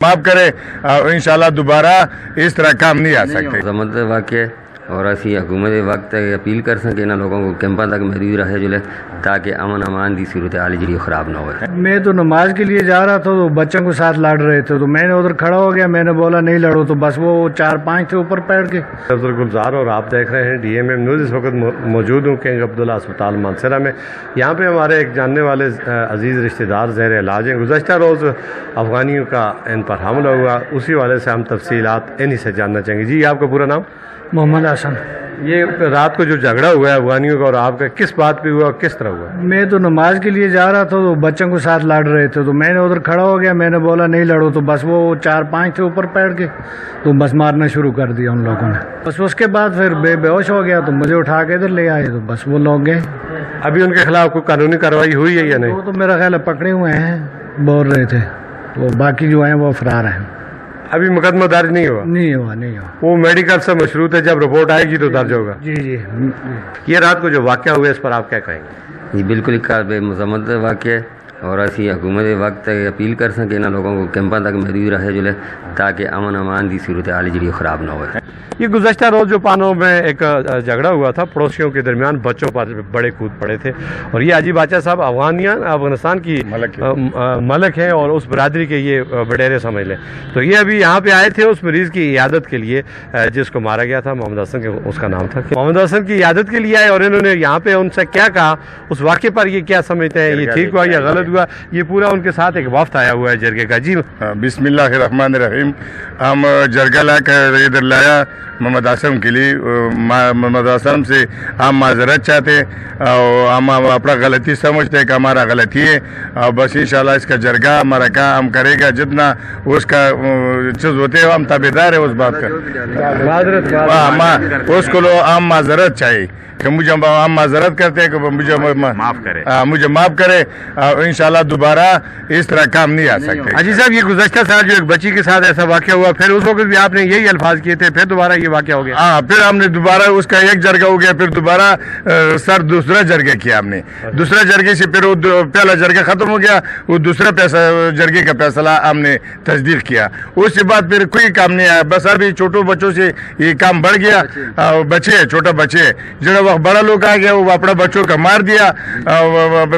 माफ़ करे और इंशाल्लाह दोबारा इस तरह काम नहीं आ सकते। मजम्मत वाक़ और असी हुकूमत वक्त अपील कर सकें इन्होंने लोगों को कैंपा तक महदूद रहे जुले ताकि अमन अमान की सूरत हाल जी ख़राब ना हो। मैं तो नमाज के लिए जा रहा था तो बच्चों के साथ लड़ रहे थे तो मैंने उधर खड़ा हो गया, मैंने बोला नहीं लड़ो, तो बस वो 4-5 थे ऊपर बैठ के। अब्दुल गुलजार और आप देख रहे हैं DMM न्यूज़। इस वक्त मौजूद हूँ किंग अब्दुल्ला अस्पताल मानसरा में। यहाँ पे हमारे एक जानने वाले अजीज़ रिश्तेदार ज़ेर इलाज हैं। गुज़श्ता रोज़ अफ़गानियों का इन पर हमला हुआ, उसी वाले से हम तफसीलात इन्हीं से जानना चाहेंगे। जी आपका पूरा नाम? मोहम्मद हसन। ये रात को जो झगड़ा हुआ है अफगानियों का और आपका, किस बात पे हुआ और किस तरह हुआ? मैं तो नमाज के लिए जा रहा था तो बच्चों के साथ लड़ रहे थे तो मैंने उधर खड़ा हो गया, मैंने बोला नहीं लड़ो, तो बस वो 4-5 थे ऊपर बैठ के, तो बस मारना शुरू कर दिया उन लोगों ने। बस उसके बाद फिर बेहोश हो गया तो मुझे उठा के इधर ले आए तो बस वो लोग गए। अभी उनके खिलाफ कोई कानूनी कार्रवाई हुई है या नहीं? वो तो मेरा ख्याल है पकड़े हुए हैं, बोल रहे थे, तो बाकी जो हैं वो फरार हैं। अभी मुकदमा दर्ज नहीं हुआ? नहीं हुआ। वो मेडिकल से मशरूत है, जब रिपोर्ट आएगी तो दर्ज होगा। जी। ये रात को जो वाक़या हुआ इस पर आप क्या कहेंगे? जी बिल्कुल मजम्मत वाक़ और असी हुकूमत वक्त अपील कर सकें इन्होंने लोगों को कैंपा तक महदूद रहे जुले ताकि अमन अमान की सूरत हाल जी ख़राब ना हो। ये गुज़श्ता रोज़ जो पानों में एक झगड़ा हुआ था पड़ोसियों के दरमियान, बच्चों पर बड़े कूद पड़े थे और ये अजीब बादशाह साहब अफगानिस्तान की मलक हैं और उस बरादरी के ये वडेरे समझ लें। तो ये अभी यहाँ पे आए थे उस मरीज़ की इयादत के लिए जिसको मारा गया था, मोहम्मद हसन के उसका नाम था। मोहम्मद हसन की इयादत के लिए आए और इन्होंने यहाँ पे उनसे क्या कहा, उस वाक़े पर ये क्या समझते हैं, ये ठीक हुआ या गलत हुआ, ये पूरा उनके साथ एक वफ्द आया हुआ है जरगे का। जी बिस्मिल्लाहिर्रहमानिर्रहीम। हम जरगा ला कर इधर लाया मोहम्मद आसम के लिए। मोहम्मद आसम से हम माजरत चाहते और हम अपना गलती समझते हैं कि हमारा गलती है और बस इंशाल्लाह इसका जरगा हमारा काम हम करेगा, जितना उसका चीज़ होते हैं हम ताबेदार है उस बात का। उसको लो हम माजरत चाहिए कि मुझे हम माजरत करते हैं कि मुझे माफ़ करे और इंशाल्लाह दोबारा इस तरह काम नहीं आ सकते। अजी साहब, ये गुज़श्ता साल जो एक बच्ची के साथ ऐसा वाक़या हुआ, फिर उस वक्त भी आपने यही अल्फाज किए थे, फिर दोबारा ये वाक़या हो गया? हाँ, फिर हमने दोबारा उसका एक जरगा हो गया, फिर दोबारा सर दूसरा जरगा किया हमने। दूसरा जरगे से फिर वो पहला जरगा ख़त्म हो गया, वो दूसरा जरगे का फैसला हमने तस्दीक किया। उसके बाद फिर कोई काम नहीं आया। बस अभी छोटो बच्चों से ये काम बढ़ गया। बच्चे छोटा बच्चे जो बड़ा लोग आ गया वो अपना बच्चों का मार दिया।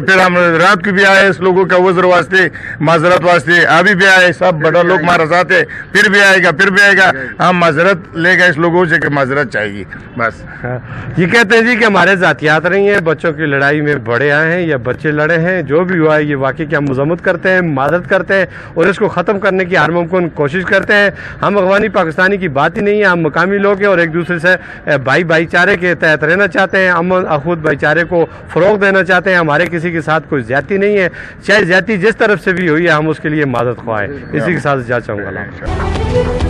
फिर हम रात को भी आए इस लोगों का वज़र वास्ते, माजरत वास्ते, अभी भी आए, सब बड़ा लोग मारा जाते, फिर भी आएगा। हम माजरत लेगा इस लोगों से कि माजरत चाहिए बस। ये कहते हैं जी कि हमारे ज़ातियात नहीं है, बच्चों की लड़ाई में बड़े आए हैं या बच्चे लड़े हैं, जो भी हुआ है ये वाकई की हम मजम्मत करते हैं, मादत करते हैं और इसको ख़त्म करने की हर मुमकिन कोशिश करते हैं। हम अफगानी पाकिस्तानी की बात ही नहीं है, हम मकामी लोग हैं और एक दूसरे से भाईचारे के तहत रहना चाहते हैं, अमन अखुद भाईचारे को फ़रोग़ देना चाहते हैं। हमारे किसी के साथ कोई ज़्यादती नहीं है, चाहे ज़्यादती जिस तरफ से भी हुई है हम उसके लिए मादत ख्वाह हैं। इसी के साथ जा चाहूँगा।